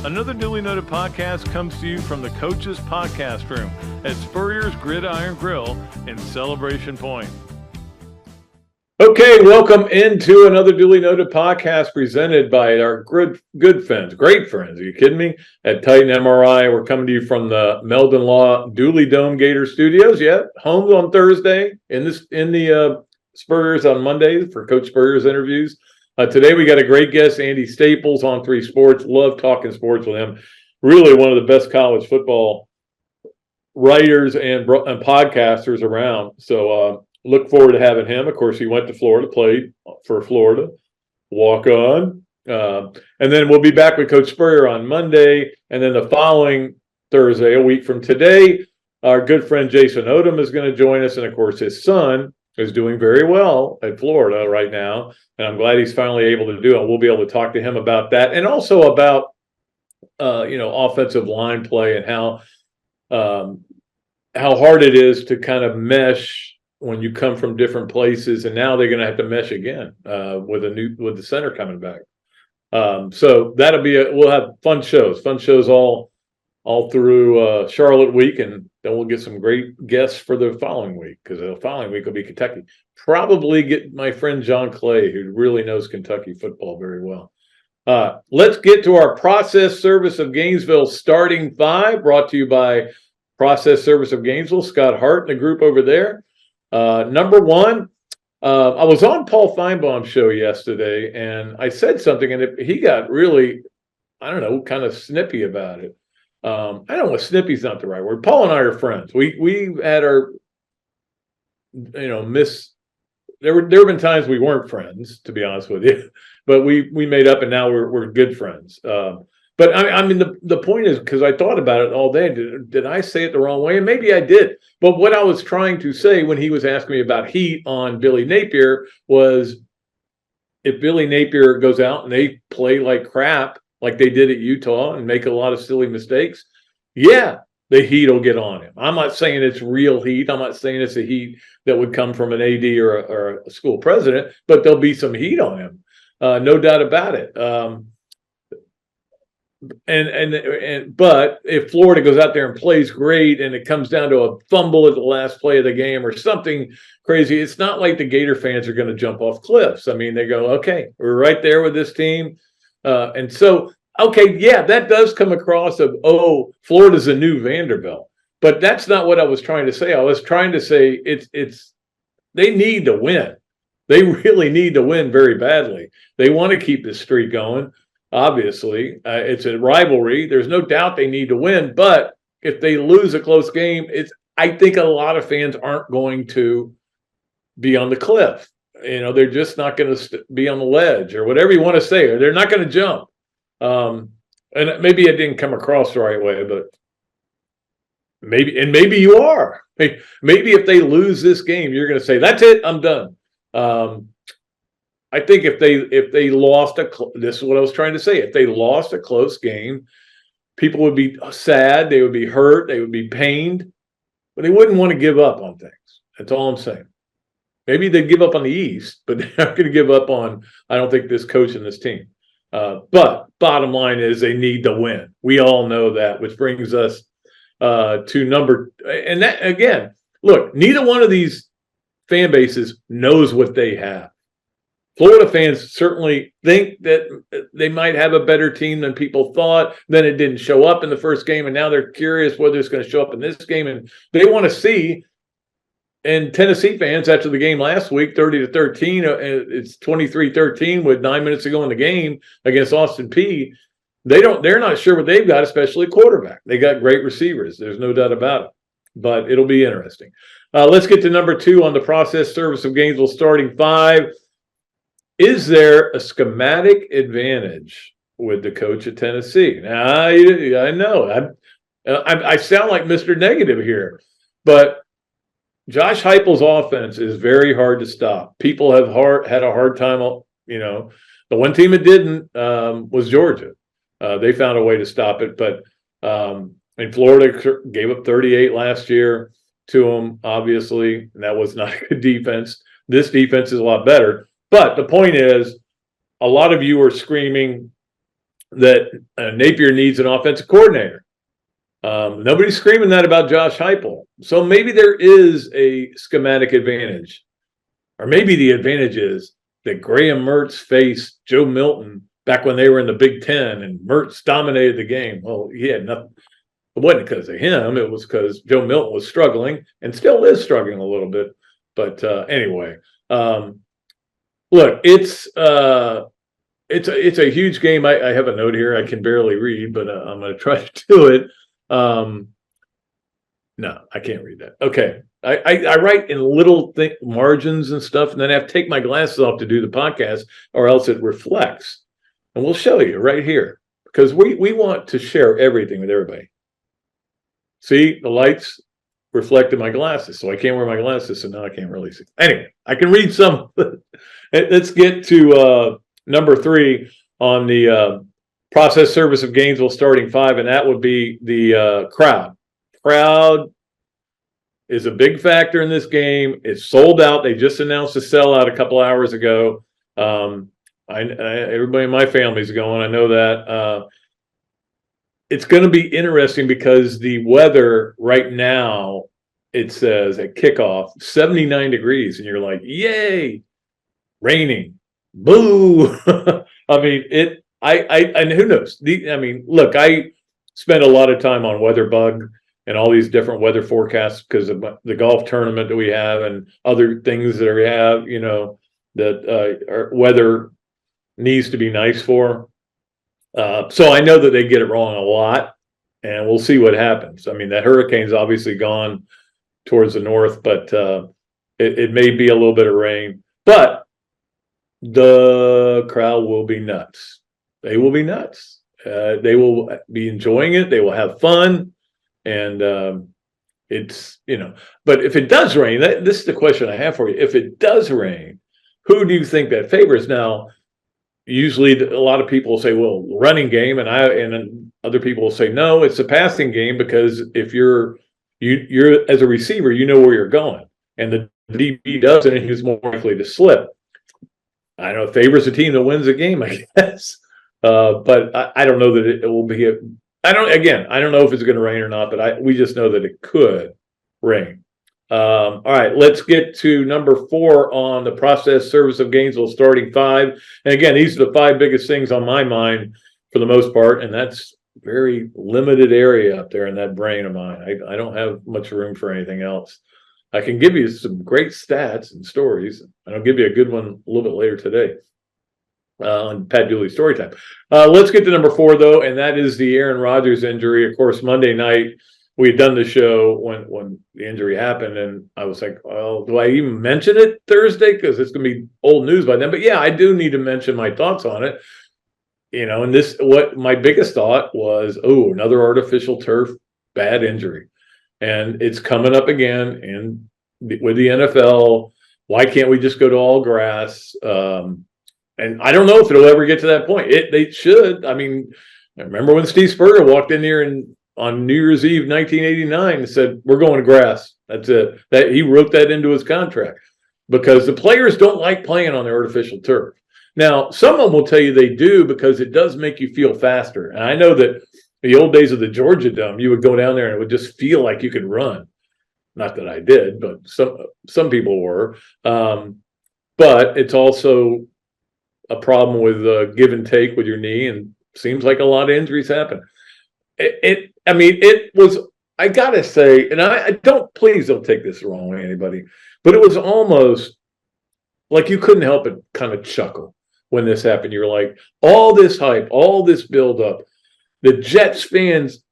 Another Dooley Noted podcast comes to you from the Coach's Podcast Room at Spurrier's Gridiron Grill in Celebration Point. Okay, welcome into another Dooley Noted podcast presented by our good friends, great friends. Are you kidding me? At Titan MRI, we're coming to you from the Meldon Law Dooley Dome Gator Studios. Yeah, home on Thursday, in the Spurriers on Monday for Coach Spurrier's interviews. Today we got a great guest, Andy Staples, On3 Sports. Love talking sports with him. Really one of the best college football writers and podcasters around. So look forward to having him. Of course, he went to Florida, played for Florida, walk on. And then we'll be back with Coach Spurrier on Monday. And then the following Thursday, a week from today, our good friend Jason Odom is going to join us. And of course, his son is doing very well at Florida right now. And I'm glad he's finally able to do it. We'll be able to talk to him about that and also about, offensive line play and how hard it is to kind of mesh when you come from different places. And now they're going to have to mesh again with the center coming back. So that'll be we'll have fun shows all through Charlotte week, and then we'll get some great guests for the following week, because the following week will be Kentucky. Probably get my friend John Clay, who really knows Kentucky football very well. Let's get to our Process Service of Gainesville starting five, brought to you by Process Service of Gainesville, Scott Hart and the group over there. Number one, I was on Paul Feinbaum's show yesterday, and I said something, and he got really, kind of snippy about it. I don't know, snippy's not the right word. Paul and I are friends. We had our, there have been times we weren't friends, to be honest with you, but we made up, and now we're good friends. But I mean, the point is, because I thought about it all day, did I say it the wrong way? And maybe I did. But what I was trying to say when he was asking me about heat on Billy Napier was, if Billy Napier goes out and they play like crap, like they did at Utah, and make a lot of silly mistakes, yeah, the heat will get on him. I'm not saying it's real heat. I'm not saying it's a heat that would come from an AD or a school president, but there'll be some heat on him. No doubt about it. But if Florida goes out there and plays great, and it comes down to a fumble at the last play of the game or something crazy, it's not like the Gator fans are going to jump off cliffs. I mean, they go, okay, we're right there with this team. And so, okay, yeah, that does come across of, Florida's a new Vanderbilt. But that's not what I was trying to say. I was trying to say they need to win. They really need to win very badly. They want to keep this streak going. Obviously, it's a rivalry. There's no doubt they need to win. But if they lose a close game, I think a lot of fans aren't going to be on the cliff. They're just not going to be on the ledge, or whatever you want to say, or they're not going to jump. And maybe it didn't come across the right way, but maybe you are. Maybe if they lose this game, you're going to say, that's it, I'm done. I think if they lost this is what I was trying to say. If they lost a close game, people would be sad, they would be hurt, they would be pained, but they wouldn't want to give up on things. That's all I'm saying. Maybe they'd give up on the East, but they're not going to give up on, I don't think, this coach and this team. But bottom line is they need to win. We all know that, which brings us to number. And that, again, look, neither one of these fan bases knows what they have. Florida fans certainly think that they might have a better team than people thought. Then it didn't show up in the first game, and now they're curious whether it's going to show up in this game. And they want to see. And Tennessee fans, after the game last week, 30-13, it's 23-13 with 9 minutes to go in the game against Austin Peay. They're not sure what they've got, especially quarterback. They got great receivers. There's no doubt about it. But it'll be interesting. Let's get to number two on the Process Service of Gainesville starting five. Is there a schematic advantage with the coach at Tennessee? Now, I know I sound like Mr. Negative here, but Josh Heupel's offense is very hard to stop. People have had a hard time. The one team that didn't was Georgia. They found a way to stop it, but and Florida gave up 38 last year to them, obviously, and that was not a good defense. This defense is a lot better. But the point is, a lot of you are screaming that Napier needs an offensive coordinator. Nobody's screaming that about Josh Heupel. So maybe there is a schematic advantage. Or maybe the advantage is that Graham Mertz faced Joe Milton back when they were in the Big Ten, and Mertz dominated the game. Well, he had nothing. It wasn't because of him. It was because Joe Milton was struggling and still is struggling a little bit. But anyway, look, it's a huge game. I have a note here. I can barely read, but I'm going to try to do it. No, I can't read that. Okay. I write in little margins and stuff, and then I have to take my glasses off to do the podcast, or else it reflects. And we'll show you right here, because we want to share everything with everybody. See, the lights reflect in my glasses, so I can't wear my glasses, so now I can't really see. Anyway, I can read some. Let's get to number 3 on the process service of Gainesville starting 5, and that would be the crowd. Crowd is a big factor in this game. It's sold out. They just announced a sellout a couple hours ago. Everybody in my family is going. I know that. It's going to be interesting because the weather right now, it says at kickoff, 79 degrees, and you're like, yay, raining, boo. I mean, and who knows? Look, I spend a lot of time on WeatherBug and all these different weather forecasts because of the golf tournament that we have and other things that we have, that our weather needs to be nice for. So I know that they get it wrong a lot, and we'll see what happens. I mean, that hurricane's obviously gone towards the north, but it may be a little bit of rain. But the crowd will be nuts. They will be nuts. They will be enjoying it. They will have fun. And it's, but if it does rain, this is the question I have for you. If it does rain, who do you think that favors? Now, usually a lot of people say, well, running game, and other people will say, no, it's a passing game, because if you're as a receiver, you know where you're going, and the DB doesn't, and he's more likely to slip. I know it favors the team that wins the game, I guess. But I don't know that it will be I don't know if it's going to rain or not, but we just know that it could rain. All right, let's get to number 4 on the process service of Gainesville starting 5. And again, these are the 5 biggest things on my mind for the most part, and that's very limited area up there in that brain of mine. I don't have much room for anything else. I can give you some great stats and stories, and I'll give you a good one a little bit later today on Pat Dooley Storytime. Let's get to number 4, though, and that is the Aaron Rodgers injury. Of course, Monday night, we had done the show when the injury happened, and I was like, well, do I even mention it Thursday? Because it's going to be old news by then. But yeah, I do need to mention my thoughts on it. And what my biggest thought was, another artificial turf, bad injury. And it's coming up again with the NFL. Why can't we just go to all grass? And I don't know if it'll ever get to that point. They should. I mean, I remember when Steve Spurrier walked in here on New Year's Eve, 1989, and said, we're going to grass. That's it. That he wrote that into his contract, because the players don't like playing on the artificial turf. Now, some of them will tell you they do because it does make you feel faster. And I know that the old days of the Georgia Dome, you would go down there and it would just feel like you could run. Not that I did, but some people were. But it's also a problem with give and take with your knee, and seems like a lot of injuries happen. It was, I gotta say, and please don't take this the wrong way, anybody, but it was almost like you couldn't help but kind of chuckle when this happened. You're like, all this hype, all this buildup, the Jets fans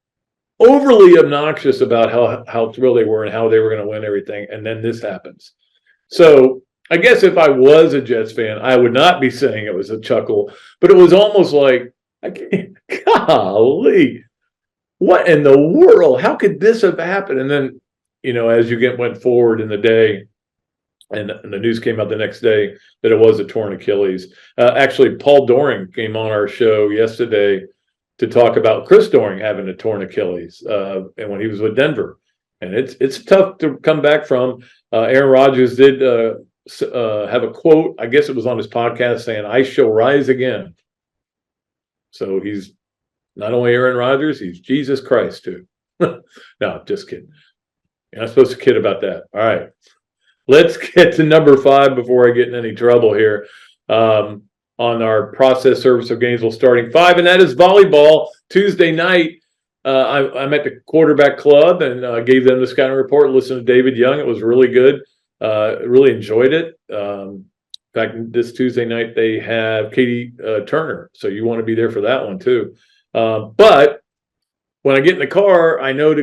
overly obnoxious about how thrilled they were and how they were going to win everything, and then this happens. So I guess if I was a Jets fan, I would not be saying it was a chuckle, but it was almost like, golly, what in the world? How could this have happened? And then, as you went forward in the day, and the news came out the next day that it was a torn Achilles. Actually, Paul Doring came on our show yesterday to talk about Chris Doring having a torn Achilles, and when he was with Denver. And it's tough to come back from. Aaron Rodgers did have a quote, I guess it was on his podcast, saying, "I shall rise again." So he's not only Aaron Rodgers, he's Jesus Christ too. No, just kidding. You're not supposed to kid about that. All right. Let's get to number 5 before I get in any trouble here. On our process service of Gainesville starting 5, and that is volleyball Tuesday night. I'm at the quarterback club and gave them the scouting report, listened to David Young. It was really good. Really enjoyed it. In fact, this Tuesday night they have Katie Turner, so you want to be there for that one too. But when I get in the car, I know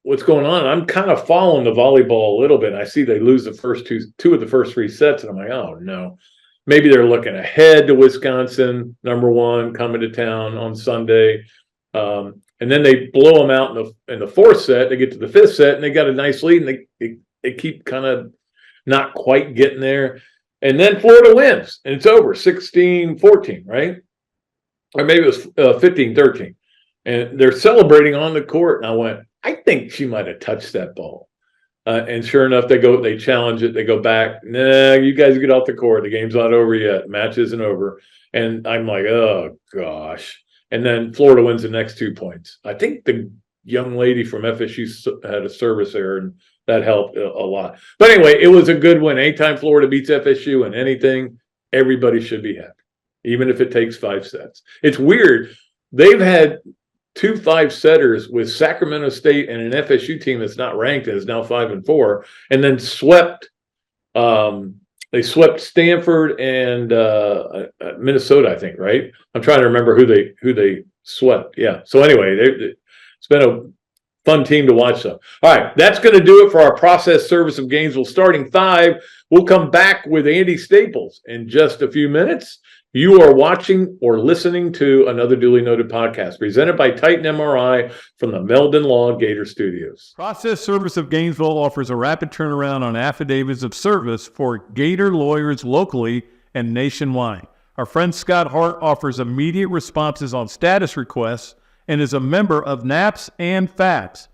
what's going on. I'm kind of following the volleyball a little bit. I see they lose the first two of the first 3 sets, and I'm like, oh no. Maybe they're looking ahead to Wisconsin, number 1, coming to town on Sunday. And then they blow them out in the 4th set. They get to the 5th set, and they got a nice lead, and they keep kind of not quite getting there. And then Florida wins, and it's over, 16-14, right? Or maybe it was 15-13. And they're celebrating on the court, and I went, I think she might have touched that ball. And sure enough, they challenge it. They go back. Nah, you guys get off the court. The game's not over yet. The match isn't over. And I'm like, oh, gosh. And then Florida wins the next 2 points. I think the young lady from FSU had a service error, and that helped a lot. But anyway, it was a good win. Anytime Florida beats FSU in anything, everybody should be happy, even if it takes 5 sets. It's weird. They've had 2 5-setters with Sacramento State and an FSU team that's not ranked and is now 5-4, and then swept. They swept Stanford and Minnesota, I think. Right? I'm trying to remember who they swept. Yeah. So anyway, it's been a fun team to watch. Them. All right, that's going to do it for our process service of Gainesville starting 5. We'll come back with Andy Staples in just a few minutes. You are watching or listening to another duly noted podcast presented by Titan MRI from the Meldon Law Gator Studios. Process Service of Gainesville offers a rapid turnaround on affidavits of service for Gator lawyers locally and nationwide. Our friend Scott Hart offers immediate responses on status requests and is a member of NAPS and FATS.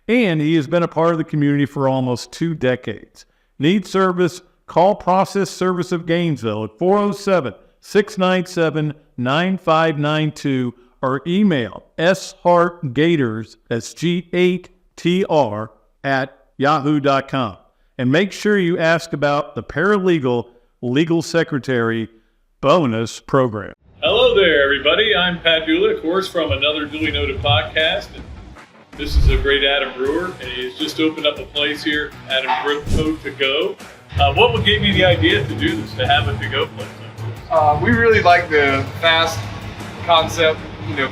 And he has been a part of the community for almost 2 decades. Need service? Call Process Service of Gainesville at 407-697-9592 or email shartgators, that's G8TR, at yahoo.com. And make sure you ask about the paralegal legal secretary bonus program. Hello there, everybody. I'm Pat Dooley, of course, from another duly noted podcast. And this is a great Adam Brewer, and he's just opened up a place here, Adam Brewer to Go. What would give you the idea to do this, to have a to-go place? We really like the fast concept,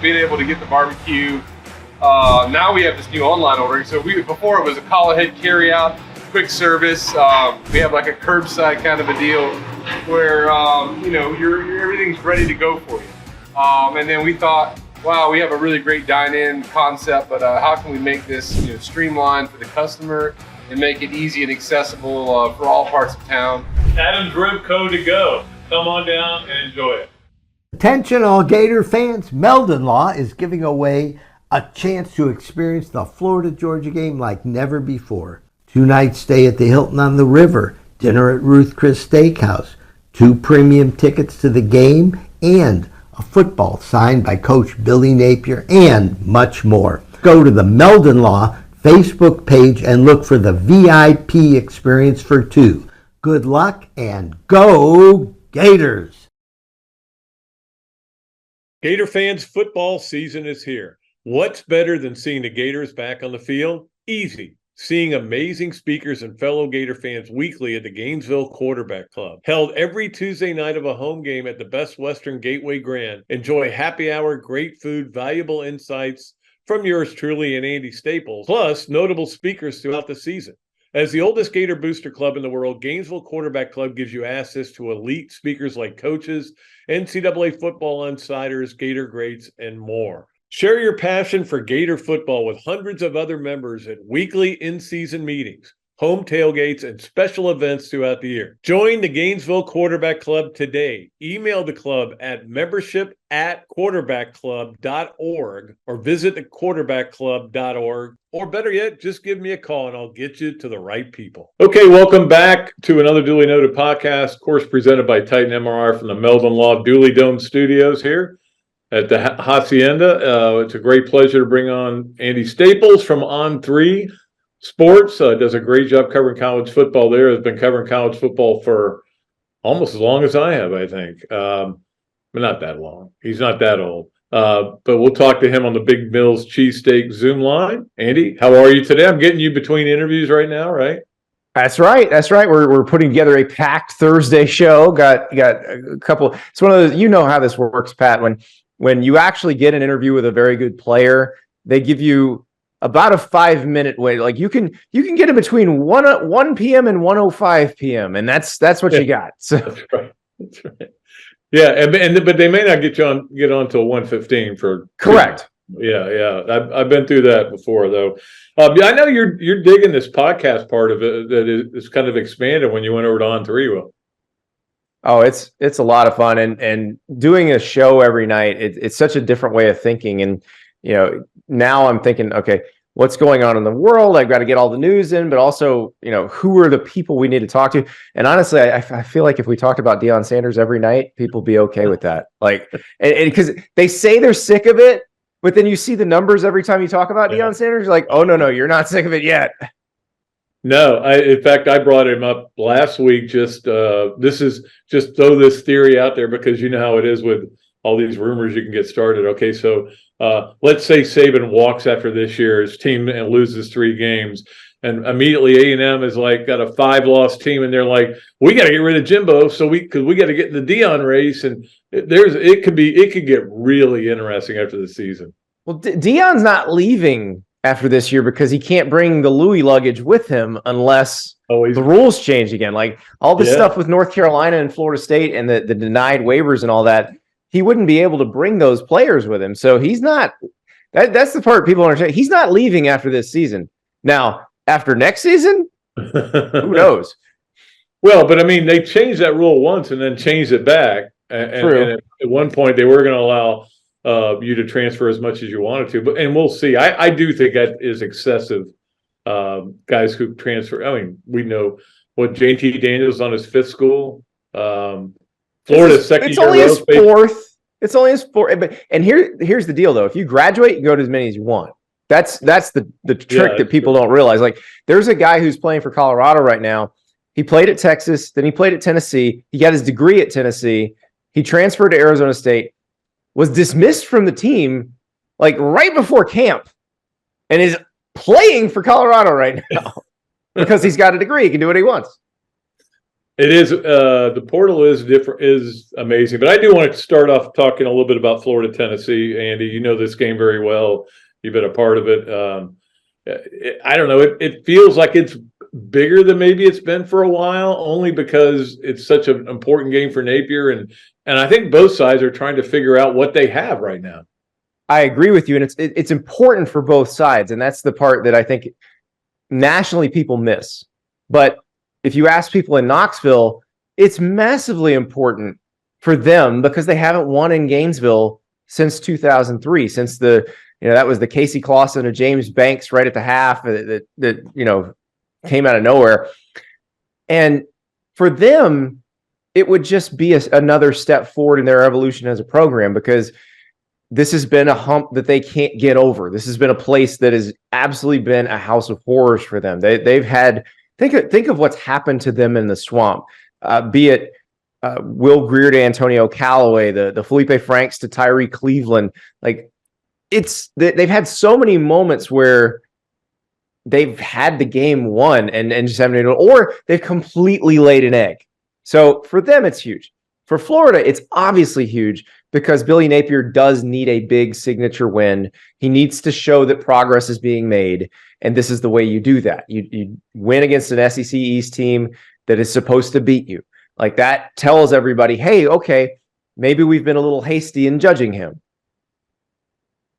being able to get the barbecue. Now we have this new online ordering. So before it was a call ahead carry out, quick service. We have like a curbside kind of a deal where, everything's ready to go for you. And then we thought, wow, we have a really great dine-in concept, but how can we make this, streamlined for the customer and make it easy and accessible for all parts of town? Adam's Rib Co. to go. Come on down and enjoy it. Attention all Gator fans, Meldon Law is giving away a chance to experience the Florida-Georgia game like never before. 2-night stay at the Hilton on the River, dinner at Ruth Chris Steakhouse, 2 premium tickets to the game, and a football signed by Coach Billy Napier, and much more. Go to the Meldon Law Facebook page and look for the VIP experience for 2. Good luck and go Gators! Gator fans, football season is here. What's better than seeing the Gators back on the field? Easy. Seeing amazing speakers and fellow Gator fans weekly at the Gainesville Quarterback Club. Held every Tuesday night of a home game at the Best Western Gateway Grand. Enjoy happy hour, great food, valuable insights from yours truly and Andy Staples, plus notable speakers throughout the season. As the oldest Gator booster club in the world, Gainesville Quarterback Club gives you access to elite speakers like coaches, NCAA football insiders, Gator greats, and more. Share your passion for Gator football with hundreds of other members at weekly in-season meetings, home tailgates, and special events throughout the year. Join the Gainesville Quarterback Club today. Email the club at membership@quarterbackclub.org or visit thequarterbackclub.org. Or better yet, just give me a call and I'll get you to the right people. Okay, welcome back to another duly noted podcast, of course, presented by Titan MRI from the Meldon Law Dooley Dome Studios here. at the Hacienda. It's a great pleasure to bring on Andy Staples from On3 Sports. Does a great job covering college football there. Has been covering college football for almost as long as I have, I think. But not that long. He's not that old. But we'll talk to him on the Big Mills Cheesesteak Zoom line. Andy, how are you today? I'm getting you between interviews right now, right? That's right. That's right. We're putting together a packed Thursday show. Got a couple. It's one of those. You know how this works, Pat. When you actually get an interview with a very good player, they give you about a 5-minute wait. Like you can get in between 1 p.m. and 1:05 p.m. and that's what you got. So that's right. That's right. Yeah, but they may not get on till 1:15 for correct. Yeah. I've been through that before, though. I know you're digging this podcast part of it that is kind of expanded when you went over to On3. Well, oh, it's a lot of fun, and doing a show every night. It's such a different way of thinking, and now I'm thinking, okay, what's going on in the world? I've got to get all the news in, but also, who are the people we need to talk to? And honestly, I feel like if we talked about Deion Sanders every night, people would be okay with that. Like, and because they say they're sick of it. But then you see the numbers every time you talk about Deion Sanders, you're like, oh, no, you're not sick of it yet. No, in fact, I brought him up last week. This is just throw this theory out there because you know how it is with all these rumors you can get started. Okay, so let's say Saban walks after this year's team and loses 3 games. And immediately A&M is like got a 5-loss team, and they're like, we got to get rid of Jimbo, because we got to get in the Deion race, and it could get really interesting after the season. Well, Deion's not leaving after this year because he can't bring the Louis luggage with him unless the rules change again. Like all this stuff with North Carolina and Florida State and the denied waivers and all that, he wouldn't be able to bring those players with him. So he's not. That's the part people understand. He's not leaving after this season. Now, after next season, who knows? Well, but I mean, they changed that rule once and then changed it back. And at one point, they were going to allow you to transfer as much as you wanted to. And we'll see. I do think that is excessive. Guys who transfer. I mean, we know what JT Daniels on his 5th school. Florida's second it's year. Only his 4th. It's only his 4th. And here's the deal, though. If you graduate, you go to as many as you want. That's the trick that people don't realize. Like, there's a guy who's playing for Colorado right now. He played at Texas, then he played at Tennessee. He got his degree at Tennessee. He transferred to Arizona State, was dismissed from the team like right before camp, and is playing for Colorado right now because he's got a degree. He can do what he wants. It is the portal is different, is amazing. But I do want to start off talking a little bit about Florida, Tennessee. Andy, you know this game very well. You've been a part of it. I don't know. It feels like it's bigger than maybe it's been for a while, only because it's such an important game for Napier, and I think both sides are trying to figure out what they have right now. I agree with you, and it's important for both sides, and that's the part that I think nationally people miss. But if you ask people in Knoxville, it's massively important for them because they haven't won in Gainesville since 2003, since that was the Casey Clausen or James Banks right at the half that came out of nowhere. And for them, it would just be another step forward in their evolution as a program, because this has been a hump that they can't get over. This has been a place that has absolutely been a house of horrors for them. They've had, think of what's happened to them in the swamp, be it Will Greer to Antonio Callaway, the Felipe Franks to Tyree Cleveland. Like, they've had so many moments where they've had the game won and just haven't, or they've completely laid an egg. So for them, it's huge. For Florida, it's obviously huge because Billy Napier does need a big signature win. He needs to show that progress is being made, and this is the way you do that. You win against an SEC East team that is supposed to beat you. Like, that tells everybody, hey, okay, maybe we've been a little hasty in judging him.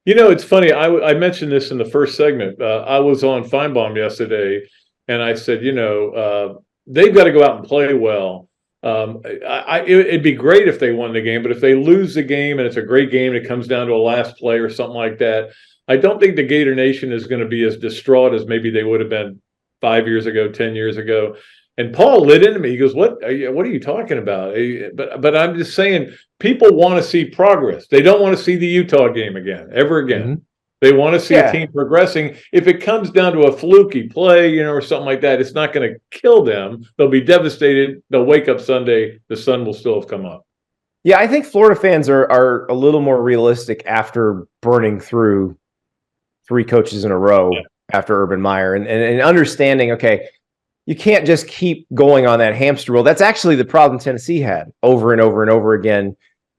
It's funny. I mentioned this in the first segment. I was on Feinbaum yesterday, and I said, they've got to go out and play well. It'd be great if they won the game, but if they lose the game and it's a great game and it comes down to a last play or something like that, I don't think the Gator Nation is going to be as distraught as maybe they would have been 5 years ago, 10 years ago. And Paul lit into me. He goes, what are you talking about? But I'm just saying, people want to see progress. They don't want to see the Utah game again, ever again. Mm-hmm. They want to see a team progressing. If it comes down to a fluky play, or something like that, it's not going to kill them. They'll be devastated. They'll wake up Sunday. The sun will still have come up. Yeah, I think Florida fans are a little more realistic after burning through 3 coaches in a row after Urban Meyer and understanding, okay, you can't just keep going on that hamster wheel. That's actually the problem Tennessee had over and over and over again.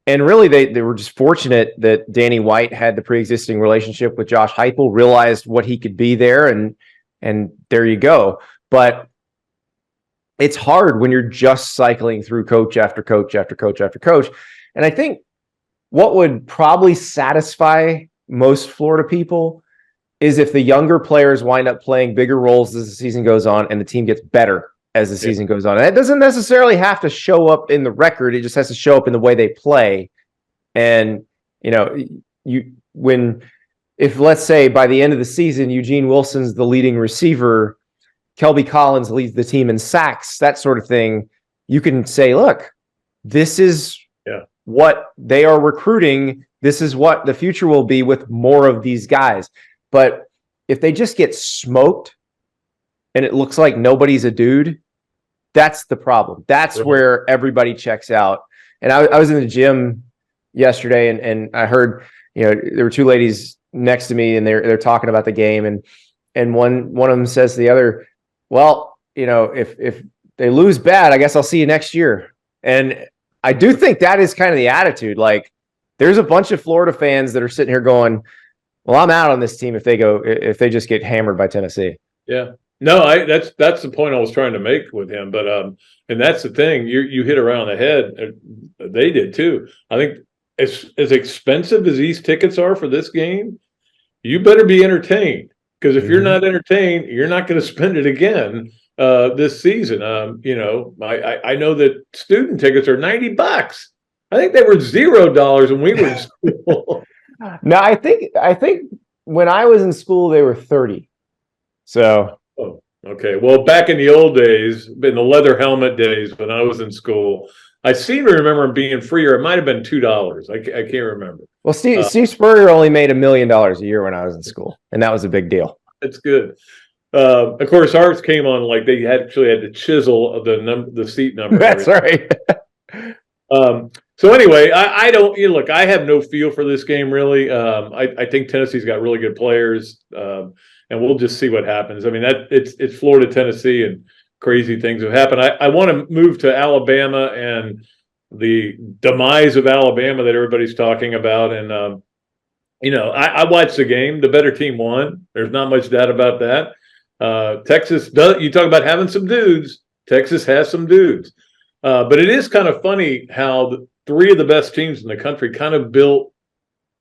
And really, they were just fortunate that Danny White had the pre-existing relationship with Josh Heupel, realized what he could be there, and there you go. But it's hard when you're just cycling through coach after coach after coach after coach. And I think what would probably satisfy most Florida people is if the younger players wind up playing bigger roles as the season goes on and the team gets better as the season goes on. And that doesn't necessarily have to show up in the record. It just has to show up in the way they play. And, if let's say by the end of the season, Eugene Wilson's the leading receiver, Kelby Collins leads the team in sacks, that sort of thing, you can say, look, this is what they are recruiting. This is what the future will be with more of these guys. But if they just get smoked and it looks like nobody's a dude, that's the problem. That's where everybody checks out. And I was in the gym yesterday and I heard, there were 2 ladies next to me and they're talking about the game. And one of them says to the other, well, if they lose bad, I guess I'll see you next year. And I do think that is kind of the attitude. Like, there's a bunch of Florida fans that are sitting here going, well, I'm out on this team if they just get hammered by Tennessee. Yeah. No, that's the point I was trying to make with him. But and that's the thing, you hit around the head. They did too. I think as expensive as these tickets are for this game, you better be entertained, because if you're not entertained, you're not going to spend it again this season. I know that student tickets are $90. I think they were $0 when we were in school. No, I think when I was in school they were 30. So okay. Well, back in the old days, in the leather helmet days when I was in school, I seem to remember them being free, or it might have been $2. I can't remember. Well, Steve Spurrier only made $1 million a year when I was in school, and that was a big deal. That's good. Of course, ours came on like they actually had to chisel the seat number. That's right. So anyway, I don't look. I have no feel for this game really. I think Tennessee's got really good players, and we'll just see what happens. I mean, it's Florida, Tennessee, and crazy things have happened. I want to move to Alabama and the demise of Alabama that everybody's talking about. And I watched the game. The better team won. There's not much doubt about that. Texas does. You talk about having some dudes. Texas has some dudes. But it is kind of funny how 3 of the best teams in the country kind of built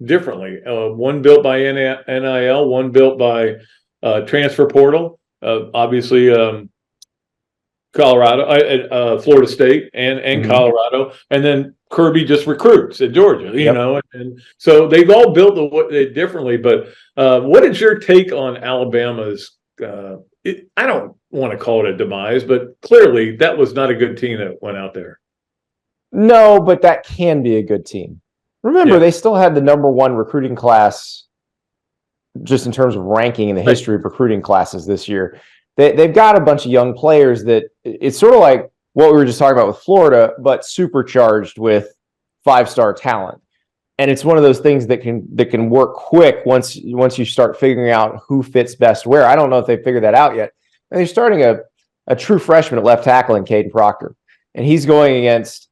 differently. One built by NIL, one built by transfer portal. Obviously, Colorado, Florida State, and Colorado, and then Kirby just recruits at Georgia. And so they've all built it differently. But what is your take on Alabama's? I don't want to call it a demise, but clearly that was not a good team that went out there. No, but that can be a good team. Remember, they still had the #1 recruiting class just in terms of ranking in the history of recruiting classes this year. They've got a bunch of young players that it's sort of like what we were just talking about with Florida, but supercharged with 5-star talent. And it's one of those things that can work quick once you start figuring out who fits best where. I don't know if they've figured that out yet. And they're starting a true freshman at left tackle in Caden Proctor. And he's going against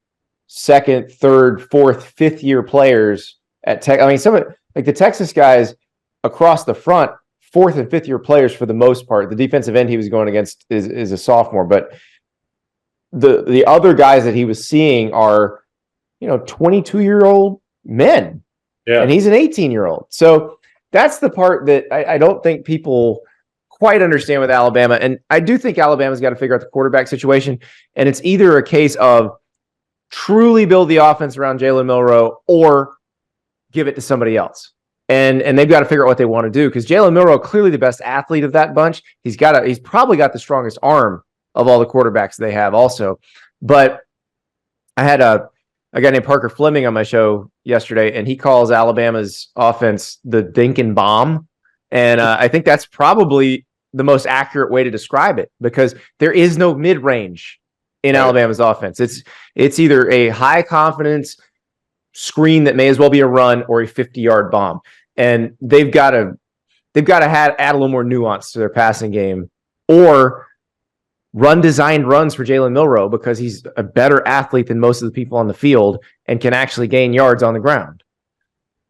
2nd, 3rd, 4th, 5th year players at Tech. I mean, some of like the Texas guys across the front, 4th and 5th year players for the most part. The defensive end he was going against is a sophomore, but the other guys that he was seeing are, 22-year-old men. Yeah. And he's an 18-year-old. So that's the part that I don't think people quite understand with Alabama. And I do think Alabama's got to figure out the quarterback situation. And it's either a case of truly build the offense around Jalen Milroe or give it to somebody else. And they've got to figure out what they want to do, because Jalen Milroe, clearly the best athlete of that bunch. He's probably got the strongest arm of all the quarterbacks they have also. But I had a guy named Parker Fleming on my show yesterday, and he calls Alabama's offense the dink and bomb. And I think that's probably the most accurate way to describe it, because there is no mid-range in Alabama's offense. It's either a high confidence screen that may as well be a run or a 50-yard bomb. And they've got to add a little more nuance to their passing game, or run designed runs for Jalen Milroe, because he's a better athlete than most of the people on the field and can actually gain yards on the ground.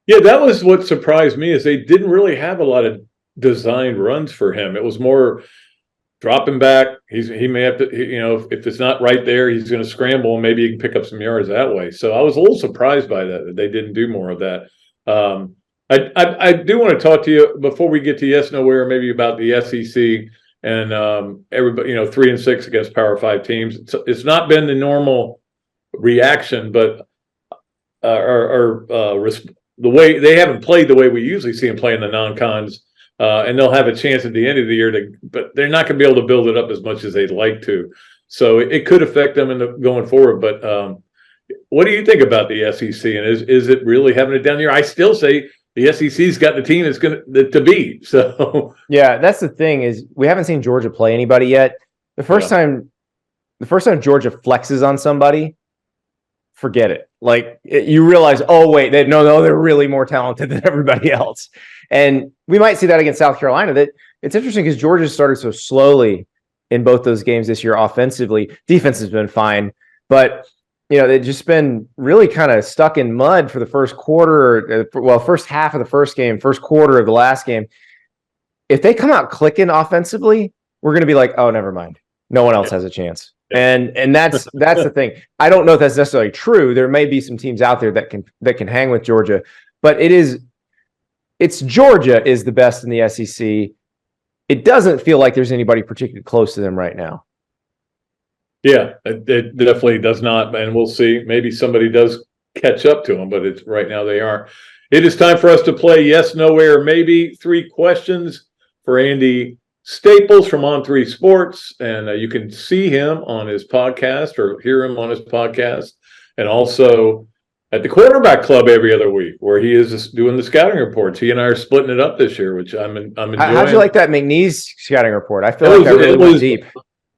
Yeah, that was what surprised me, is they didn't really have a lot of designed runs for him. It was more dropping back. He may have to, if it's not right there, he's going to scramble and maybe he can pick up some yards that way. So I was a little surprised by that they didn't do more of that. I do want to talk to you before we get to yes, nowhere, maybe about the SEC and everybody, 3-6 against Power 5 teams. It's not been the normal reaction, but the way they haven't played the way we usually see them play in the non-cons, and they'll have a chance at the end of the year but they're not going to be able to build it up as much as they'd like to. So it could affect them going forward. But what do you think about the SEC, and is it really having it down here? I still say the SEC's got the team that's going to beat. So yeah, that's the thing, is we haven't seen Georgia play anybody yet. The first time Georgia flexes on somebody, forget it. Like, you realize, oh wait, no, they're really more talented than everybody else. And we might see that against South Carolina. That it's interesting because Georgia started so slowly in both those games this year offensively. Defense has been fine, but they've just been really kind of stuck in mud for the first quarter, first half of the first game, first quarter of the last game. If they come out clicking offensively, we're going to be like, oh, never mind. No one else has a chance. And that's the thing. I don't know if that's necessarily true. There may be some teams out there that can hang with Georgia, but it's Georgia is the best in the SEC. It doesn't feel like there's anybody particularly close to them right now. Yeah, it definitely does not, and we'll see. Maybe somebody does catch up to them, but right now they aren't. It is time for us to play yes, nowhere, maybe. 3 questions for Andy Staples from On3 Sports, and you can see him on his podcast or hear him on his podcast, and also at the Quarterback Club every other week, where he is just doing the scouting reports. He and I are splitting it up this year, which I'm enjoying. How'd you like that McNeese scouting report? I feel like I really went deep.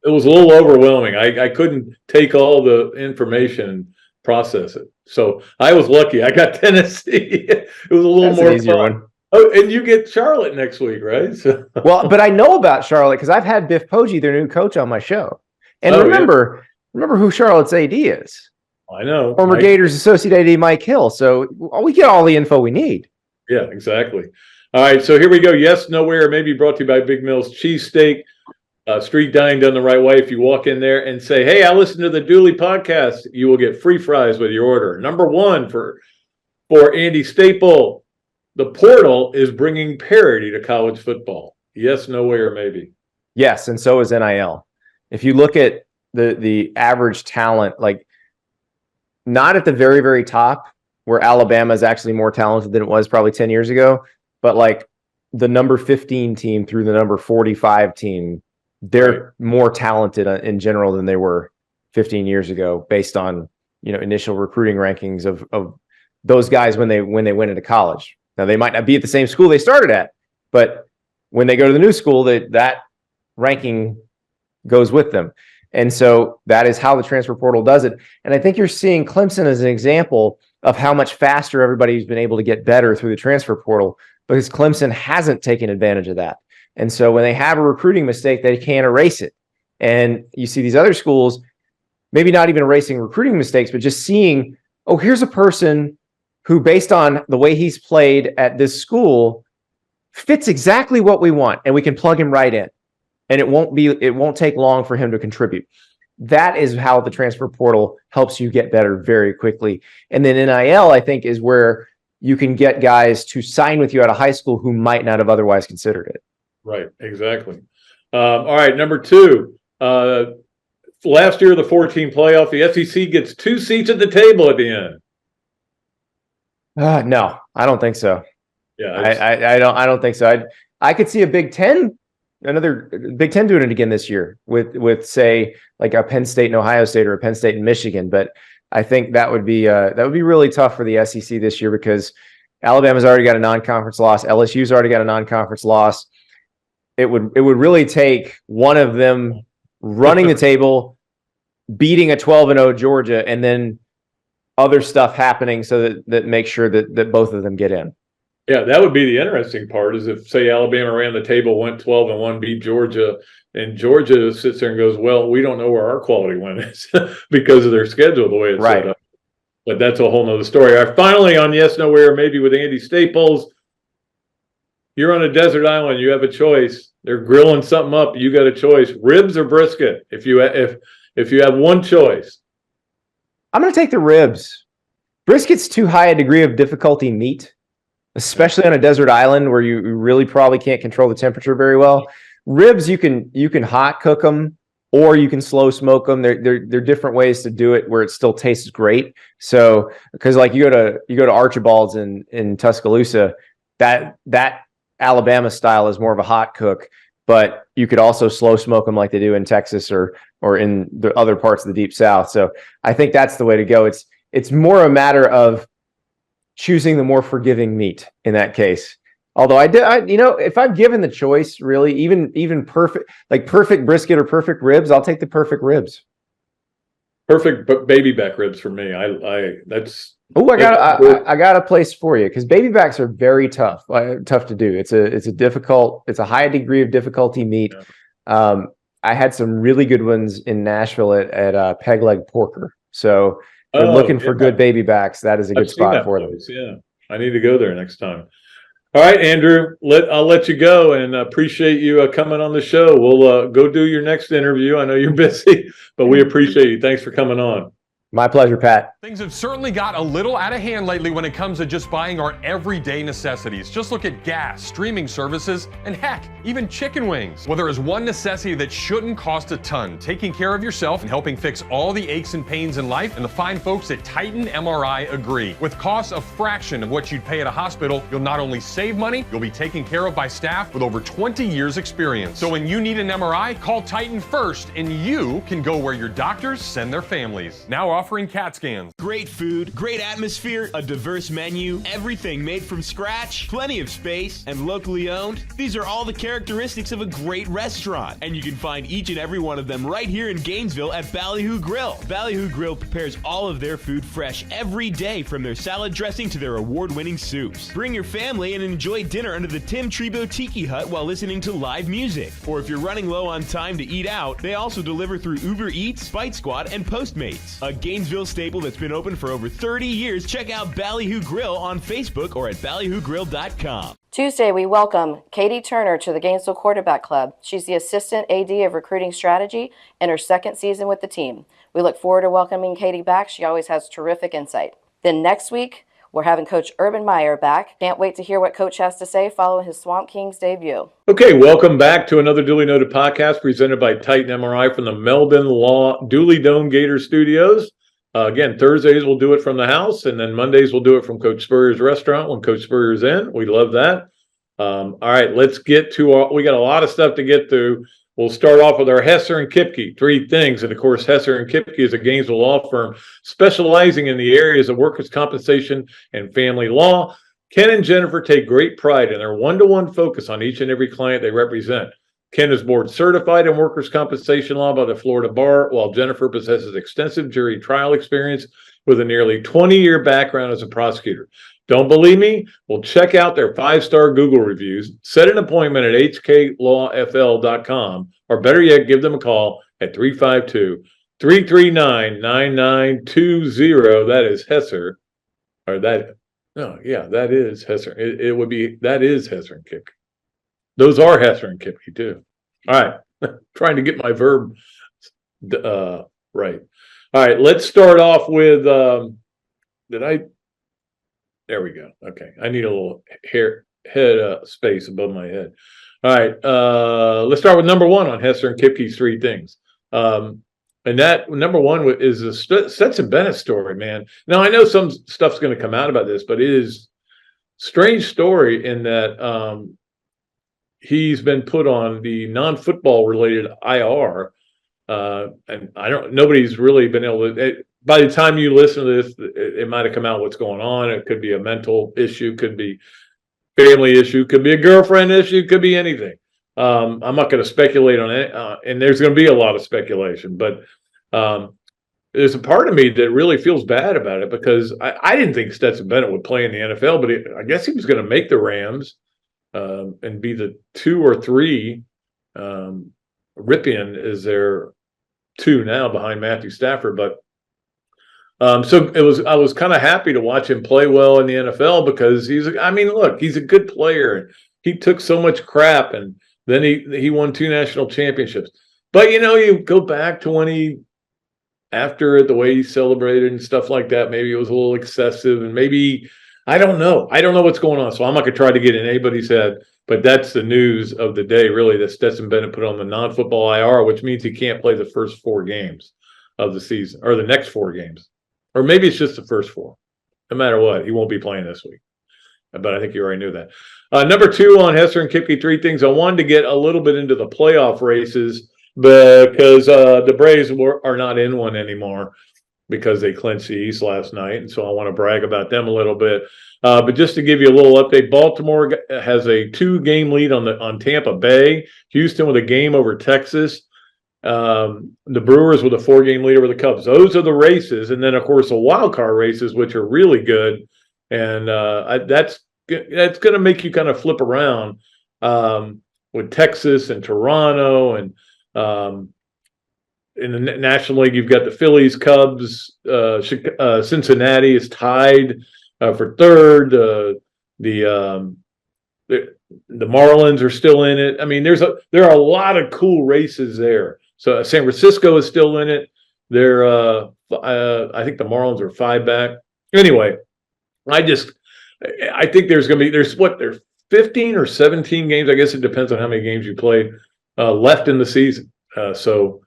It was a little overwhelming. I couldn't take all the information and process it. So I was lucky. I got Tennessee. It was a little more easier fun. One. Oh, and you get Charlotte next week, right? So. Well, but I know about Charlotte because I've had Biff Poggi, their new coach, on my show. And remember who Charlotte's AD is. I know. Former Gators associate AD Mike Hill. So we get all the info we need. Yeah, exactly. All right, so here we go. Yes, nowhere, maybe brought to you by Big Mill's Cheesesteak. Street dining done the right way. If you walk in there and say, hey, I listened to the Dooley podcast, you will get free fries with your order. Number 1 for Andy Staple, the portal is bringing parity to college football. Yes, nowhere, maybe. Yes, and so is NIL. If you look at the average talent, like not at the very, very top, where Alabama is actually more talented than it was probably 10 years ago, but like the number 15 team through the number 45 team, they're more talented in general than they were 15 years ago, based on initial recruiting rankings of those guys when they went into college. Now they might not be at the same school they started at, but when they go to the new school, that ranking goes with them. And so that is how the transfer portal does it. And I think you're seeing Clemson as an example of how much faster everybody's been able to get better through the transfer portal, because Clemson hasn't taken advantage of that. And so when they have a recruiting mistake, they can't erase it. And you see these other schools, maybe not even erasing recruiting mistakes, but just seeing, oh, here's a person who, based on the way he's played at this school, fits exactly what we want, and we can plug him right in. And it won't take long for him to contribute. That is how the transfer portal helps you get better very quickly. And then NIL, I think, is where you can get guys to sign with you out of high school who might not have otherwise considered it. Right, exactly. All right, number 2. Last year, the 14 playoff, the SEC gets 2 seats at the table at the end. No, I don't think so. Yeah, I don't think so. I could see a Big Ten Big Ten doing it again this year with say like a Penn State and Ohio State or a Penn State and Michigan. But I think that would be really tough for the SEC this year because Alabama's already got a non-conference loss. LSU's already got a non-conference loss. It would really take one of them running the table, beating a 12-0 Georgia, and then other stuff happening so that makes sure that both of them get in. Yeah, that would be the interesting part is if, say, Alabama ran the table, went 12-1, beat Georgia, and Georgia sits there and goes, well, we don't know where our quality win is because of their schedule, the way it's set up. But that's a whole nother story. All right, finally on Yes, Nowhere, maybe with Andy Staples, you're on a desert island. You have a choice. They're grilling something up. You got a choice: ribs or brisket. If you have one choice, I'm going to take the ribs. Brisket's too high a degree of difficulty meat, especially on a desert island where you really probably can't control the temperature very well. Ribs, you can hot cook them or you can slow smoke them. There are different ways to do it where it still tastes great. So, because like you go to Archibald's in Tuscaloosa, that Alabama style is more of a hot cook, but you could also slow smoke them like they do in Texas or in the other parts of the Deep South. So I think that's the way to go. It's more a matter of choosing the more forgiving meat in that case. Although if I'm given the choice, really, even perfect brisket or perfect ribs, I'll take the perfect ribs. Perfect baby back ribs for me. I got a place for you because baby backs are very tough to do. It's a high degree of difficulty meat. Yeah. I had some really good ones in Nashville at Peg Leg Porker. So if you're looking for good baby backs, that is a good spot for them. Yeah, I need to go there next time. All right, Andrew, I'll let you go and appreciate you coming on the show. We'll go do your next interview. I know you're busy, but we appreciate you. Thanks for coming on. My pleasure, Pat. Things have certainly got a little out of hand lately when it comes to just buying our everyday necessities. Just look at gas, streaming services, and heck, even chicken wings. Well, there is one necessity that shouldn't cost a ton: taking care of yourself and helping fix all the aches and pains in life. And the fine folks at Titan MRI agree. With costs a fraction of what you'd pay at a hospital, you'll not only save money, you'll be taken care of by staff with over 20 years experience. So when you need an MRI, call Titan first, and you can go where your doctors send their families. Now offering CAT scans. Great food, great atmosphere, a diverse menu, everything made from scratch, plenty of space, and locally owned. These are all the characteristics of a great restaurant, and you can find each and every one of them right here in Gainesville at Ballyhoo Grill. Ballyhoo Grill prepares all of their food fresh every day, from their salad dressing to their award-winning soups. Bring your family and enjoy dinner under the Tim Trebo Tiki Hut while listening to live music. Or if you're running low on time to eat out, they also deliver through Uber Eats, Fight Squad, and Postmates. A Gainesville staple that's been open for over 30 years. Check out Ballyhoo Grill on Facebook or at ballyhoogrill.com. Tuesday, we welcome Katie Turner to the Gainesville Quarterback Club. She's the Assistant AD of Recruiting Strategy in her second season with the team. We look forward to welcoming Katie back. She always has terrific insight. Then next week, we're having Coach Urban Meyer back. Can't wait to hear what Coach has to say following his Swamp Kings debut. Okay, welcome back to another Dooley Noted podcast presented by Titan MRI from the Meldon Law Dooley Dome Gator Studios. Again, Thursdays we'll do it from the house, and then Mondays we'll do it from Coach Spurrier's restaurant when Coach Spurrier's in. We love that. All right, let's get to we got a lot of stuff to get through. We'll start off with our Hesser and Kipke, three things. And of course, Hesser and Kipke is a Gainesville law firm specializing in the areas of workers' compensation and family law. Ken and Jennifer take great pride in their one-to-one focus on each and every client they represent. Ken is board certified in workers' compensation law by the Florida Bar, while Jennifer possesses extensive jury trial experience with a nearly 20-year background as a prosecutor. Don't believe me? Well, check out their 5-star Google reviews, set an appointment at hklawfl.com, or better yet, give them a call at 352-339-9920. That is Hesser, or that is Hesser. That is Hesser and Kipke. Those are Hesser and Kipke too. All right, trying to get my verb right. All right, let's start off with. There we go. Okay, I need a little head space above my head. All right, let's start with number one on Hesser and Kipke's three things. And that number one is the Stetson Bennett story, man. Now I know some stuff's going to come out about this, but it is a strange story in that. he's been put on the non-football related IR. And nobody's really been able to, by the time you listen to this, it might have come out what's going on. It could be a mental issue, could be family issue, could be a girlfriend issue, could be anything. I'm not going to speculate on it. And there's going to be a lot of speculation, but there's a part of me that really feels bad about it because I didn't think Stetson Bennett would play in the NFL, but I guess he was going to make the Rams and be the 2 or 3. Ripien is their 2 now behind Matthew Stafford, but so I was kind of happy to watch him play well in the NFL because he's a good player. He took so much crap and then he won 2 national championships. But you go back to after the way he celebrated and stuff like that, maybe it was a little excessive and maybe I don't know what's going on. So I'm not gonna try to get in anybody's head. But that's the news of the day, really, that Stetson Bennett put on the non-football IR, which means he can't play the first 4 games of the season, or the next 4 games. Or maybe it's just the first 4. No matter what, he won't be playing this week. But I think you already knew that. Number 2 on Hesser and Kipke, 3 things. I wanted to get a little bit into the playoff races because the Braves are not in one anymore because they clinched the East last night. And so I want to brag about them a little bit. But just to give you a little update, Baltimore has a 2-game lead on Tampa Bay. Houston with a game over Texas. The Brewers with a 4-game lead over the Cubs. Those are the races, and then of course the wild card races, which are really good, and that's going to make you kind of flip around with Texas and Toronto, and in the National League you've got the Phillies, Cubs, Cincinnati is tied for 3rd. The Marlins are still in it. I mean, there are a lot of cool races there. So San Francisco is still in it. I think the Marlins are 5 back. Anyway, I think there's 15 or 17 games. I guess it depends on how many games you play left in the season. So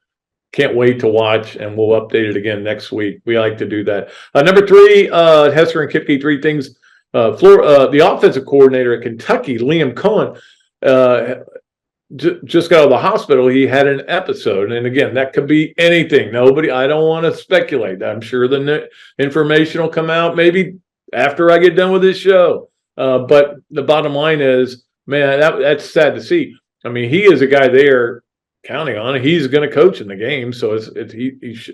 can't wait to watch, and we'll update it again next week. We like to do that. Number 3, Hesser and Kipke, 3 things. The offensive coordinator at Kentucky, Liam Cohen, just got out of the hospital. He had an episode, and again, that could be anything. I don't want to speculate. I'm sure the information will come out maybe after I get done with this show. But the bottom line is, man, that's sad to see. I mean, he is a guy there counting on it. He's going to coach in the game, so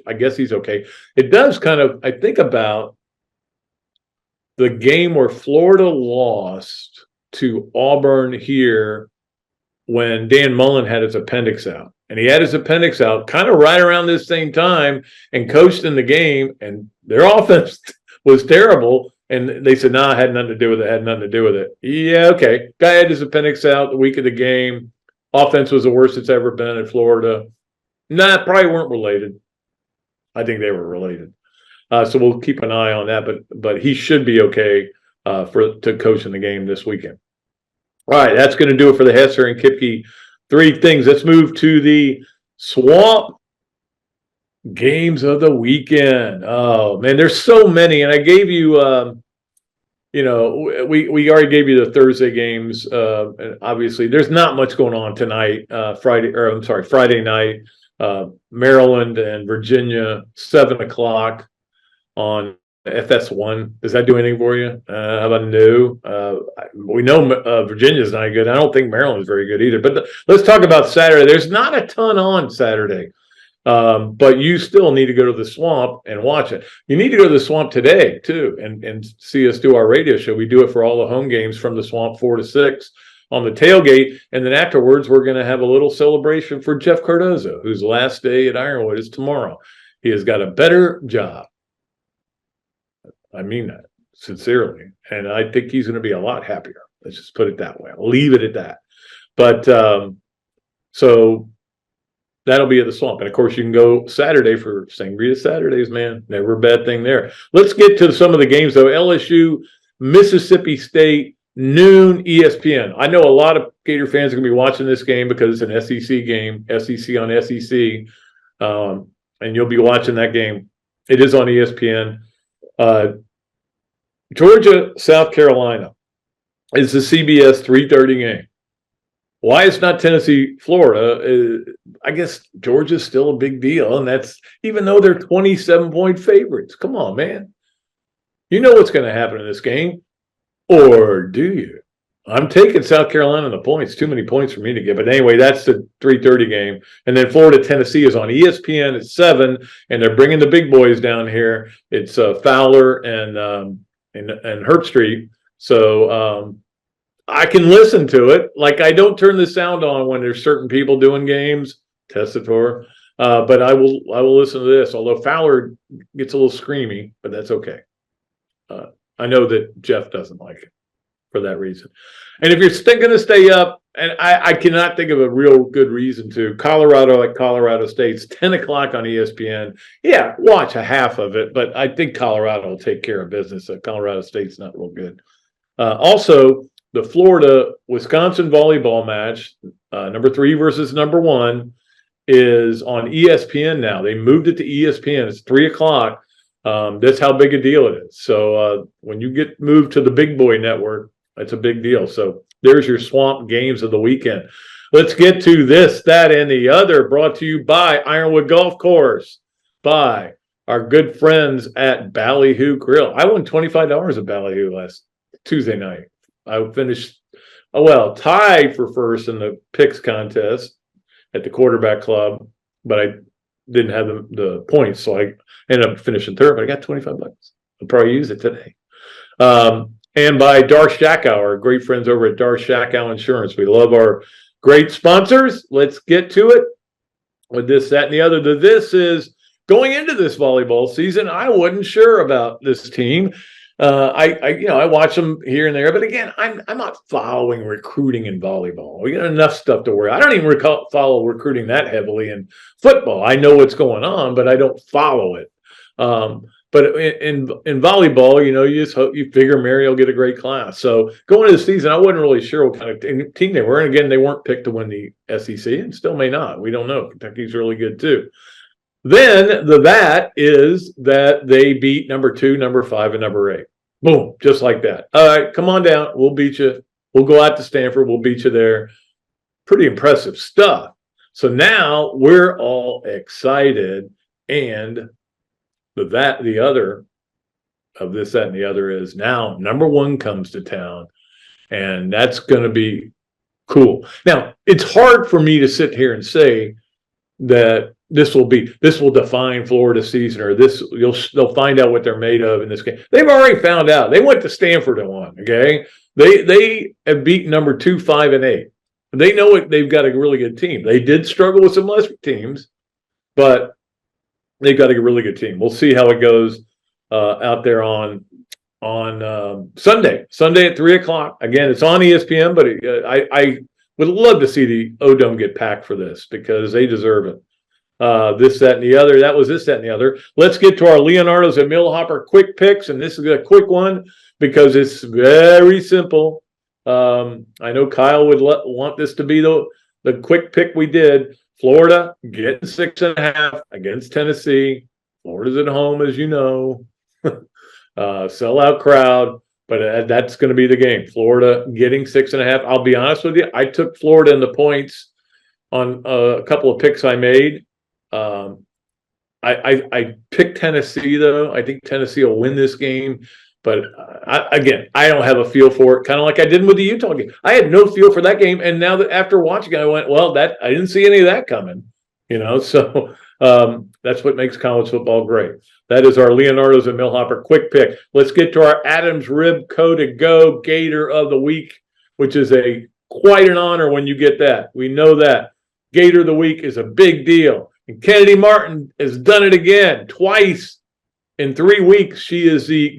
I guess he's okay. It does kind of, I think about the game where Florida lost to Auburn here when Dan Mullen had his appendix out. And he had his appendix out kind of right around this same time and coached in the game, and their offense was terrible. And they said, it had nothing to do with it. Yeah, okay. Guy had his appendix out the week of the game. Offense was the worst it's ever been at Florida. Probably weren't related. I think they were related. So we'll keep an eye on that, but he should be okay to coach in the game this weekend. All right, that's going to do it for the Hesser and Kipke 3 things. Let's move to the Swamp games of the weekend. Oh man, there's so many, and I gave you, we already gave you the Thursday games. And obviously, there's not much going on tonight. Friday night, Maryland and Virginia, 7:00 on FS1. Does that do anything for you? How about no? We know Virginia's not good. I don't think Maryland's very good either. But let's talk about Saturday. There's not a ton on Saturday, but you still need to go to the Swamp and watch it. You need to go to the Swamp today too, and see us do our radio show. We do it for all the home games from the Swamp 4 to 6 on the tailgate, and then afterwards we're going to have a little celebration for Jeff Cardozo, whose last day at Ironwood is tomorrow. He has got a better job. I mean that sincerely. And I think he's going to be a lot happier. Let's just put it that way. I'll leave it at that. But so that'll be at the Swamp. And of course, you can go Saturday for Sangria Saturdays, man. Never a bad thing there. Let's get to some of the games, though. LSU, Mississippi State, noon, ESPN. I know a lot of Gator fans are going to be watching this game because it's an SEC game, SEC on SEC. And you'll be watching that game. It is on ESPN. Georgia, South Carolina is the CBS 3:30 game. Why it's not Tennessee, Florida? I guess Georgia's still a big deal, and that's even though they're 27-point favorites. Come on, man. You know what's going to happen in this game, or do you? I'm taking South Carolina in the points. Too many points for me to get. But anyway, that's the 3:30 game. And then Florida, Tennessee is on ESPN at 7, and they're bringing the big boys down here. It's Fowler and Herbstreit. So I can listen to it. Like, I don't turn the sound on when there's certain people doing games. Testator. But I will listen to this. Although Fowler gets a little screamy, but that's okay. I know that Jeff doesn't like it for that reason. And if you're still going to stay up, and I cannot think of a real good reason to, Colorado at Colorado State's 10 o'clock on ESPN. Yeah, watch a half of it, but I think Colorado will take care of business. Colorado State's not real good. Also, the Florida-Wisconsin volleyball match, number 3 versus number 1, is on ESPN now. They moved it to ESPN. It's 3 o'clock. That's how big a deal it is. So when you get moved to the big boy network, that's a big deal. So there's your swamp games of the weekend. Let's get to this, that, and the other, brought to you by Ironwood Golf Course, by our good friends at Ballyhoo Grill. I won $25 at Ballyhoo last Tuesday night. I finished, tied for first in the picks contest at the quarterback club, but I didn't have the points, so I ended up finishing third, but I got $25. I'll probably use it today. And by Darsh Jackow, our great friends over at Darsh Jackow Insurance. We love our great sponsors. Let's get to it with this, that, and the other. This is going into this volleyball season. I wasn't sure about this team. I watch them here and there, but again, I'm not following recruiting in volleyball. We got enough stuff to worry. I don't even follow recruiting that heavily in football. I know what's going on, but I don't follow it. But in volleyball, you just hope, you figure Mary will get a great class. So going into the season, I wasn't really sure what kind of team they were. And again, they weren't picked to win the SEC, and still may not. We don't know. Kentucky's really good too. Then that is that they beat number 2, number 5, and number 8. Boom, just like that. All right, come on down. We'll beat you. We'll go out to Stanford. We'll beat you there. Pretty impressive stuff. So now we're all excited, and the other of this, that, and the other is now number 1 comes to town, and that's going to be cool. Now, it's hard for me to sit here and say that this will define Florida's season, or they'll find out what they're made of in this game. They've already found out. They went to Stanford and won. Okay, they have beaten number 2, 5, and 8. They know they've got a really good team. They did struggle with some lesser teams, but they've got a really good team. We'll see how it goes out there on Sunday at 3 o'clock. Again, it's on ESPN, but I would love to see the O-Dome get packed for this because they deserve it. This, that, and the other. That was this, that, and the other. Let's get to our Leonardo's and Millhopper quick picks, and this is a quick one because it's very simple. I know Kyle would want this to be the quick pick we did. Florida getting 6.5 against Tennessee. Florida's at home, as you know. Sellout crowd, but that's going to be the game. Florida getting 6.5. I'll be honest with you. I took Florida in the points on a couple of picks I made. I picked Tennessee, though. I think Tennessee will win this game. But I don't have a feel for it, kind of like I did with the Utah game. I had no feel for that game, and now that after watching it, I went, well, I didn't see any of that coming, So that's what makes college football great. That is our Leonardo's and Millhopper quick pick. Let's get to our Adams Rib Coated Go Gator of the Week, which is quite an honor when you get that. We know that Gator of the Week is a big deal, and Kennedy Martin has done it again twice. In 3 weeks, she is the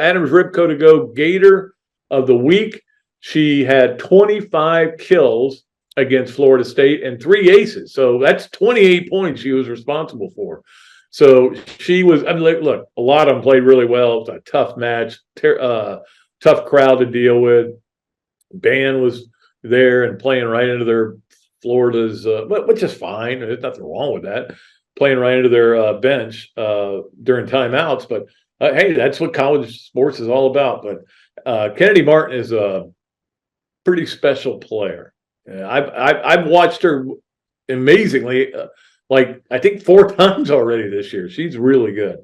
Adams Ribco to Go Gator of the Week. She had 25 kills against Florida State and 3 aces. So that's 28 points she was responsible for. So she was, look, a lot of them played really well. It was a tough match, tough crowd to deal with. Band was there and playing right into their Florida's, which is fine. There's nothing wrong with that. Playing right into their bench during timeouts. But, hey, that's what college sports is all about. But Kennedy Martin is a pretty special player. I've watched her amazingly, like I think 4 times already this year. She's really good.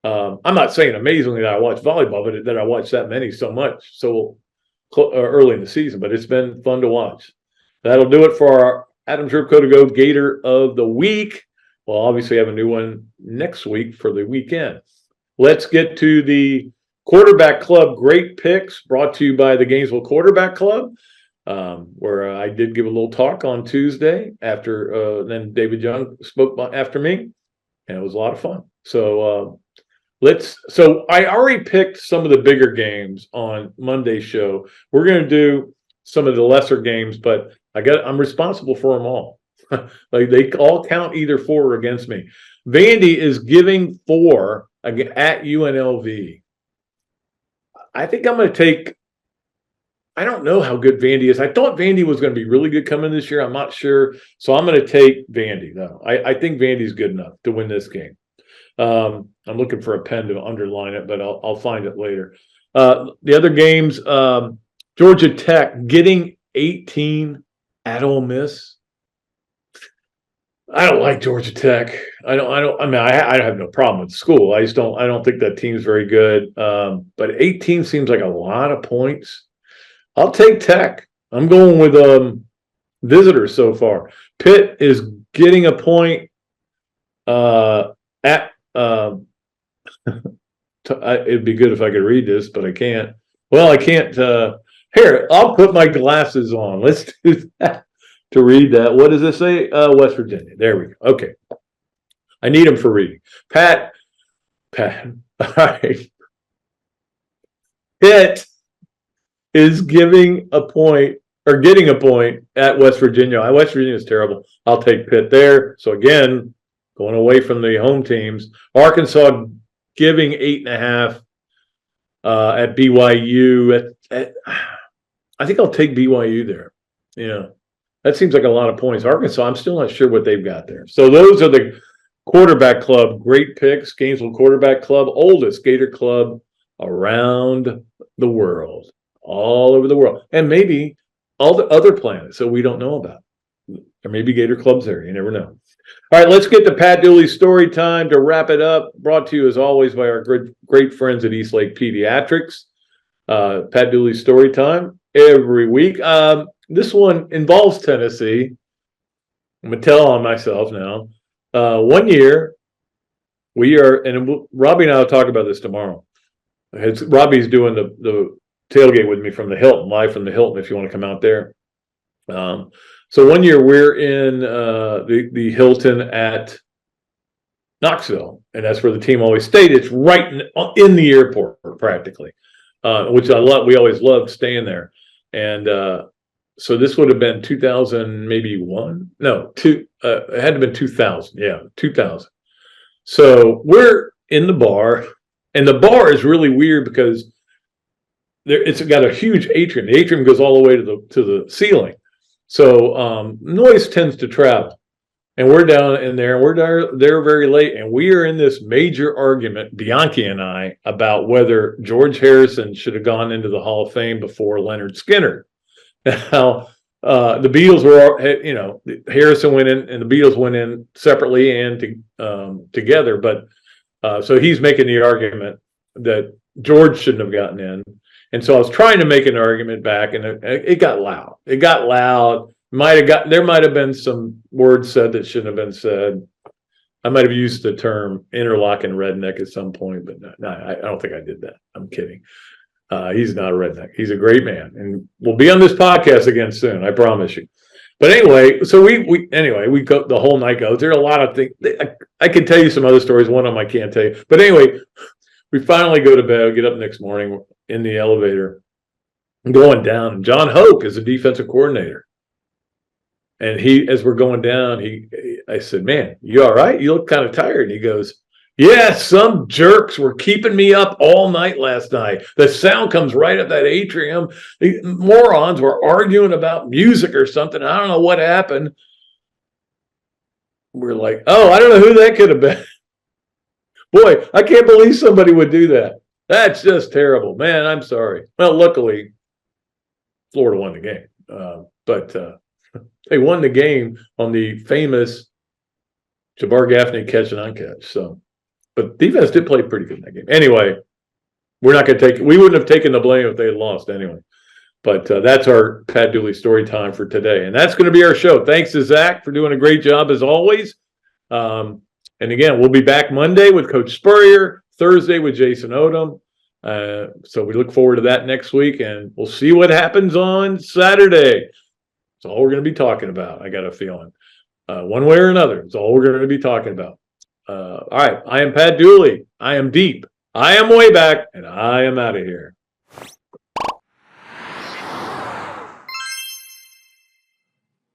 I'm not saying amazingly that I watch volleyball, but that I watch that many so much early in the season. But it's been fun to watch. That'll do it for our Adams Ripco to Go Gator of the Week. We'll obviously have a new one next week for the weekend. Let's get to the Quarterback Club Great Picks, brought to you by the Gainesville Quarterback Club, where I did give a little talk on Tuesday after then David Young spoke after me, and it was a lot of fun. So I already picked some of the bigger games on Monday's show. We're going to do some of the lesser games, but I'm responsible for them all. Like they all count either for or against me. Vandy is giving 4 at UNLV. I think I'm going to take. I don't know how good Vandy is. I thought Vandy was going to be really good coming this year. I'm not sure, so I'm going to take Vandy though. I think Vandy's good enough to win this game. I'm looking for a pen to underline it, but I'll find it later. The other games, Georgia Tech getting 18 at Ole Miss. I don't like Georgia Tech. I have no problem with school. I don't think that team's very good. But 18 seems like a lot of points. I'll take Tech. I'm going with visitors so far. Pitt is getting a point at it'd be good if I could read this, but I can't. Well, I can't. Here, I'll put my glasses on. Let's do that to read that. What does this say? West Virginia. There we go. Okay. I need them for reading. Pat. All right. Pitt is giving a point or getting a point at West Virginia. West Virginia is terrible. I'll take Pitt there. So again, going away from the home teams. Arkansas giving 8.5 at BYU. I think I'll take BYU there. Yeah, that seems like a lot of points. Arkansas, I'm still not sure what they've got there. So those are the Quarterback Club great picks. Gainesville Quarterback Club, oldest Gator club around the world, all over the world, and maybe all the other planets that we don't know about. There may be Gator clubs there. You never know. All right, let's get to Pat Dooley's story time to wrap it up. Brought to you, as always, by our great friends at Eastlake Pediatrics. Pat Dooley's story time every week. This one involves Tennessee. I'm going to tell on myself now. 1 year, we are, and Robbie and I will talk about this tomorrow. Robbie's doing the tailgate with me from the Hilton, live from the Hilton, if you want to come out there. So 1 year we're in the Hilton at Knoxville, and that's where the team always stayed. It's right in the airport, practically, which I love. We always loved staying there. And so this would have been 2000, maybe one? No, two. It had to have been 2000. Yeah, 2000. So we're in the bar, and the bar is really weird because it's got a huge atrium. The atrium goes all the way to the ceiling. So noise tends to travel, and we're down in there, and we're there very late, and we are in this major argument, Bianchi and I, about whether George Harrison should have gone into the Hall of Fame before Leonard Skinner. Now, the Beatles were, Harrison went in, and the Beatles went in separately and together, but so he's making the argument that George shouldn't have gotten in. And so I was trying to make an argument back, and it got loud. It got loud. There might have been some words said that shouldn't have been said. I might have used the term interlocking redneck at some point, but no, I don't think I did that. I'm kidding. He's not a redneck. He's a great man, and we'll be on this podcast again soon. I promise you. But anyway, so we go, the whole night goes. There are a lot of things. I can tell you some other stories. One of them I can't tell you. But anyway, we finally go to bed. Get up next morning in the elevator, going down. And John Hoke is the defensive coordinator. And as we're going down, I said, "Man, you all right? You look kind of tired." And he goes, "Yeah, some jerks were keeping me up all night last night. The sound comes right at that atrium. The morons were arguing about music or something. I don't know what happened." We're like, "Oh, I don't know who that could have been." Boy, I can't believe somebody would do that. That's just terrible. Man, I'm sorry. Well, luckily, Florida won the game. But They won the game on the famous Jabbar Gaffney catch and uncatch. So, but defense did play pretty good in that game. Anyway, we wouldn't have taken the blame if they had lost anyway. But that's our Pat Dooley story time for today. And that's going to be our show. Thanks to Zach for doing a great job as always. And again, we'll be back Monday with Coach Spurrier, Thursday with Jason Odom. So we look forward to that next week, and we'll see what happens on Saturday. It's all we're going to be talking about, I got a feeling. One way or another, it's all we're going to be talking about. All right, I am Pat Dooley. I am deep. I am way back, and I am out of here.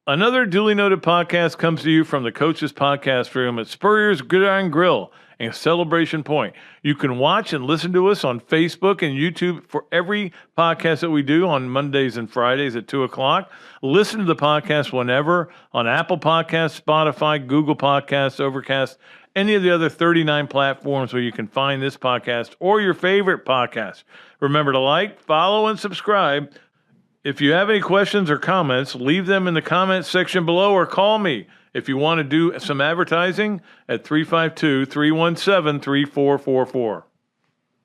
Another Dooley Noted podcast comes to you from the Coaches Podcast Room at Spurrier's Gridiron Grill and Celebration Point. You can watch and listen to us on Facebook and YouTube for every podcast that we do on Mondays and Fridays at 2 o'clock. Listen to the podcast whenever on Apple Podcasts, Spotify, Google Podcasts, Overcast, any of the other 39 platforms where you can find this podcast or your favorite podcast. Remember to like, follow, and subscribe. If you have any questions or comments, leave them in the comments section below or call me if you want to do some advertising at 352-317-3444.